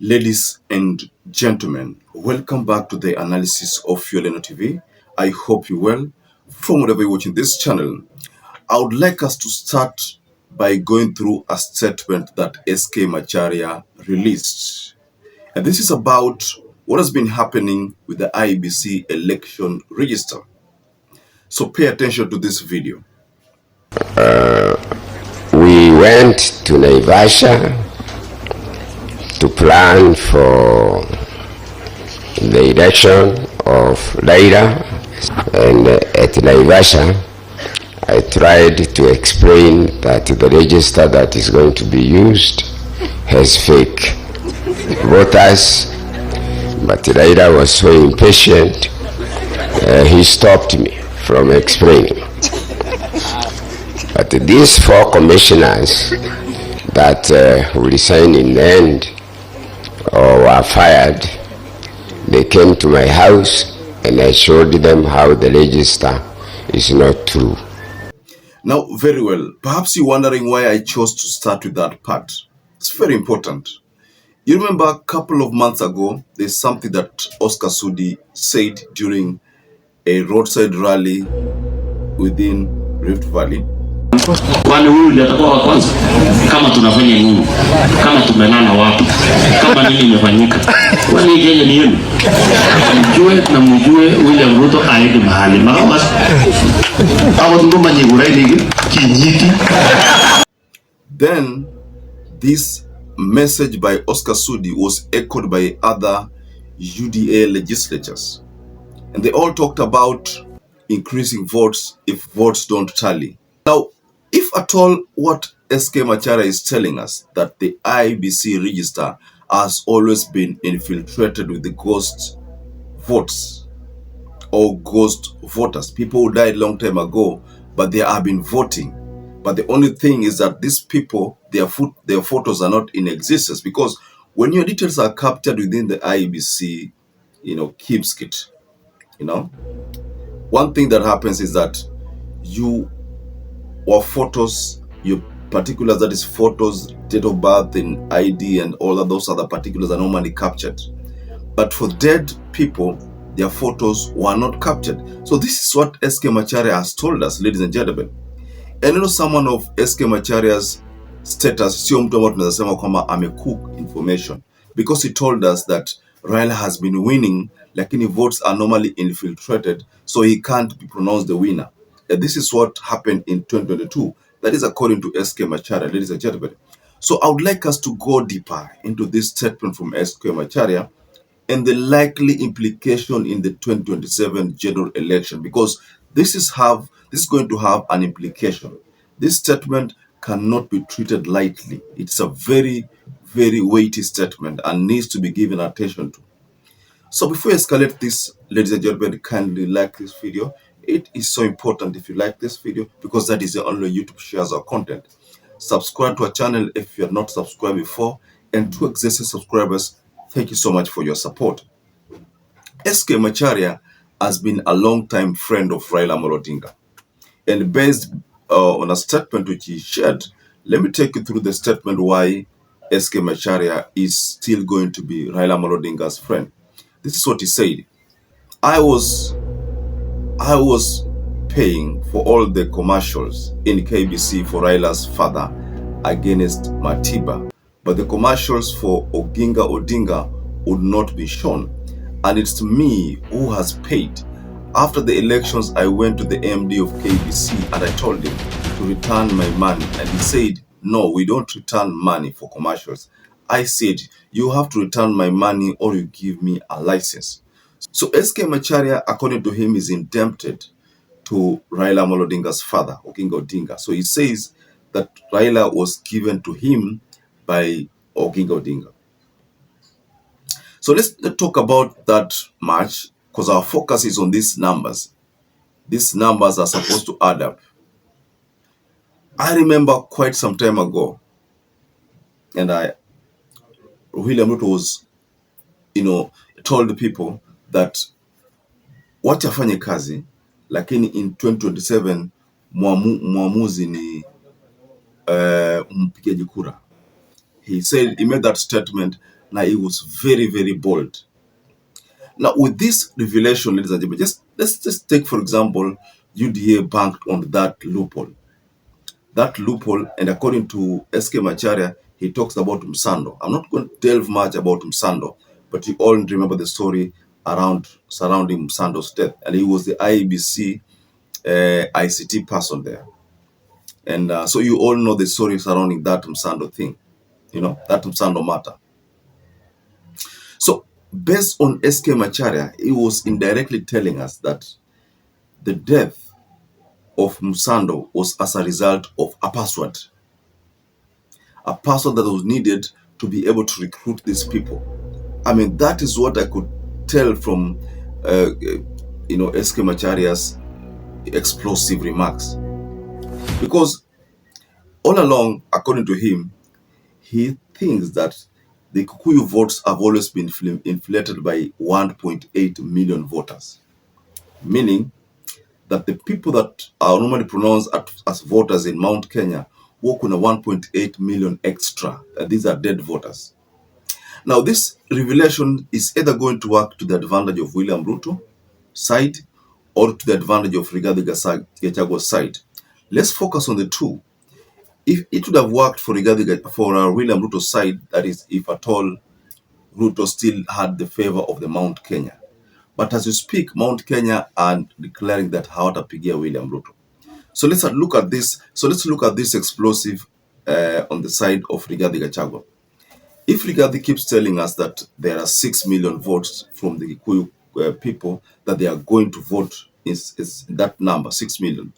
Ladies and gentlemen, welcome back to the analysis of YOLENO TV. I hope you're well. From wherever you're watching this channel, I would like us to start by going through a statement that SK Macharia released. And this is about what has been happening with the IEBC election register. So pay attention to this video. We went to Naivasha to plan for the election of Laira, and at Naivasha I tried to explain that the register that is going to be used has fake voters, but Laira was so impatient, he stopped me from explaining. But these four commissioners that will resign in the end or were fired, they came to my house and I showed them how the register is not true. Now, very well. Perhaps you're wondering why I chose to start with that part. It's very important. You remember a couple of months ago, there's something that Oscar SUDI said during a roadside rally within Rift Valley. Kwani huyu ndiye atakuwa wa kwanza? Kama tunafanya nini? Kama tumelala wapi? Kama nini imefanyika? Kwani yeye ni yenu? Mjue na mjue William Ruto aende mahali. Mama hapo ndo manyigura ile kinyiti. Then this message by Oscar SUDI was echoed by other UDA legislatures. And they all talked about increasing votes if votes don't tally. Now, if at all what SK Macharia is telling us, that the IEBC register has always been infiltrated with the ghost votes or ghost voters, people who died long time ago, but they have been voting. But the only thing is that these people, their photos are not in existence, because when your details are captured within the IEBC, keeps it. One thing that happens is that your photos, your particulars, that is photos, date of birth, and ID, and all of those other particulars are normally captured. But for dead people, their photos were not captured. So this is what SK Macharia has told us, ladies and gentlemen. And someone of SK Macharia's status, sio mtu ambao tunasema kwamba amecook information, because he told us that Raila has been winning, lakini votes are normally infiltrated, so he can't be pronounced the winner. And this is what happened in 2022. That is according to SK Macharia, ladies and gentlemen. So I would like us to go deeper into this statement from SK Macharia and the likely implication in the 2027 general election, because this is going to have an implication. This statement cannot be treated lightly. It's a very, very weighty statement and needs to be given attention to. So before we escalate this, ladies and gentlemen, kindly like this video. It is so important if you like this video, because that is the only YouTube shares our content. Subscribe to our channel if you are not subscribed before, and to existing subscribers, thank you so much for your support. SK Macharia has been a long-time friend of Raila Odinga, and based on a statement which he shared, let me take you through the statement why SK Macharia is still going to be Raila Odinga's friend. This is what he said. I was paying for all the commercials in KBC for Raila's father against Matiba, but the commercials for Oginga Odinga would not be shown, and it's me who has paid. After the elections, I went to the MD of KBC and I told him to return my money, and he said, no, we don't return money for commercials. I said, you have to return my money or you give me a license. So SK Macharia, according to him, is indebted to Raila Odinga's father, Oginga Odinga. So he says that Raila was given to him by Oginga Odinga. So let's talk about that much, because our focus is on these numbers. These numbers are supposed to add up. I remember quite some time ago, and William Ruto was, told the people that wacha afanye kazi, lakini in 2027 muamuzi ni mpigaji kura. He made that statement Now, he was very, very bold. Now, with this revelation, ladies and gentlemen, let's just take, for example, UDA banked on that loophole. That loophole, and according to SK Macharia, he talks about Msando. I'm not going to delve much about Msando, but you all remember the story surrounding Msando's death. And he was the IEBC ICT person there. And so you all know the story surrounding that Msando thing, that Msando matter. So based on SK Macharia, he was indirectly telling us that the death of Msando was as a result of a password that was needed to be able to recruit these people. I mean, that is what I could tell from, SK Macharia's explosive remarks. Because all along, according to him, he thinks that the Kikuyu votes have always been inflated by 1.8 million voters. Meaning that the people that are normally pronounced as voters in Mount Kenya work on a 1.8 million extra. These are dead voters. Now, this revelation is either going to work to the advantage of William Ruto side or to the advantage of Rigathi Gachagua's side. Let's focus on the two. If it would have worked for William Ruto's side, that is, if at all Ruto still had the favor of the Mount Kenya. But as you speak, Mount Kenya are declaring that hawatapigia William Ruto. So let's look at this. So let's look at this explosive on the side of Rigathi Gachagua. If Rigathi keeps telling us that there are 6 million votes from the Kikuyu people that they are going to vote, is that number, 6 million.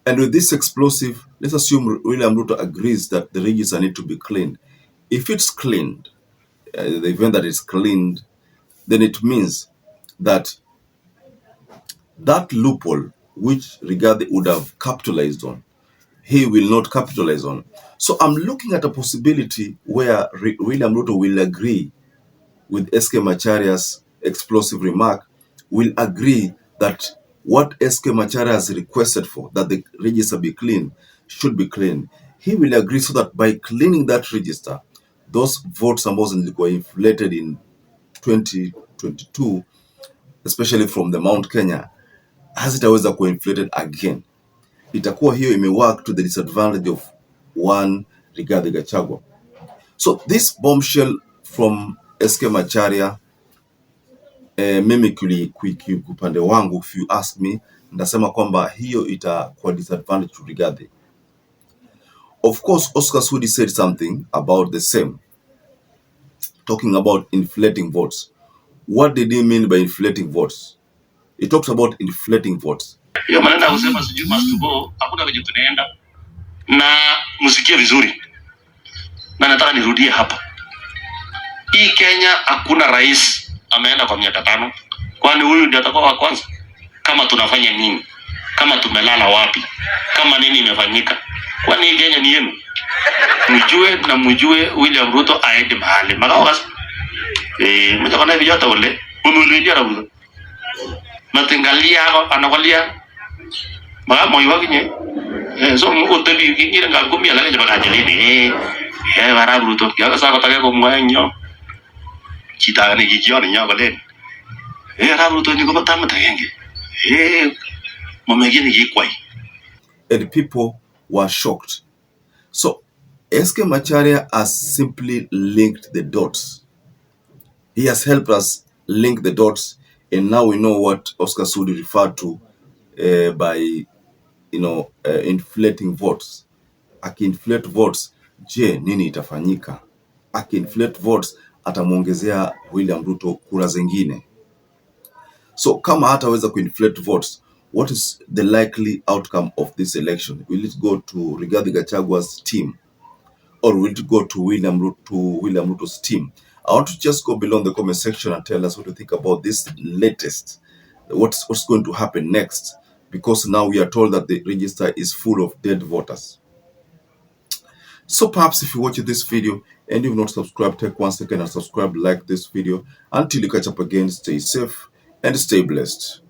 And with this explosive, let's assume William Ruto agrees that the register need to be cleaned. If it's cleaned, the event that is cleaned, then it means that that loophole which Rigathi would have capitalized on, he will not capitalize on. So I'm looking at a possibility where William Ruto will agree with SK Macharia's explosive remark, will agree that what SK Macharia has requested for, that the register be clean, should be clean. He will agree so that by cleaning that register, those votes were inflated in 2022, especially from the Mount Kenya, hazitaweza kuwa inflated again. Itakuwa hiyo imework to the disadvantage of one Rigathi Gachagua. So this bombshell from SK Macharia, mimi kupande wangu, if you ask me, ndasema kwamba hiyo itakuwa disadvantage to Rigathi. Of course, Oscar SUDI said something about the same, talking about inflating votes. What did he mean by inflating votes? He talks about inflating votes. Hiyo maneno ya kusema sijui must go, hakuna kwenye tunaenda. Na msikie vizuri. Na nataka nirudie hapa. Hii Kenya hakuna rais ameenda kwa miaka 5. Kwani huyu ndiye atakuwa wa kwanza? Kama tunafanya nini? Kama tumelala wapi? Kama nini imefanyika? Kwani hii Kenya ni yenu? Mjue William Ruto aende mahali. Makawa mtakana vijata wale. Umulidia Ruto. Matingalia anawalia. Maka moyo wake so utabi kingira ngakumia la njaba kajelini bara Ruto ya sa kotaka ko mwanyo chita ni gigioni nyaba len Ruto ni ko matamata yenge mamegeni gikwai. And people were shocked. So SK Macharia has simply linked the dots. He has helped us link the dots, and now we know what Oscar SUDI referred to by inflating votes. Aki-inflate votes, je, nini itafanyika? Aki-inflate votes, atamuongezea William Ruto kura zingine. So kama hataweza ku-inflate votes, what is the likely outcome of this election? Will it go to Rigathi Gachagua's team, or will it go to William Ruto's team? I want to just go below in the comment section and tell us what you think about this latest. What's going to happen next? Because now we are told that the register is full of dead voters. So perhaps if you watch this video and you've not subscribed, take 1 second and subscribe, like this video. Until you catch up again, stay safe and stay blessed.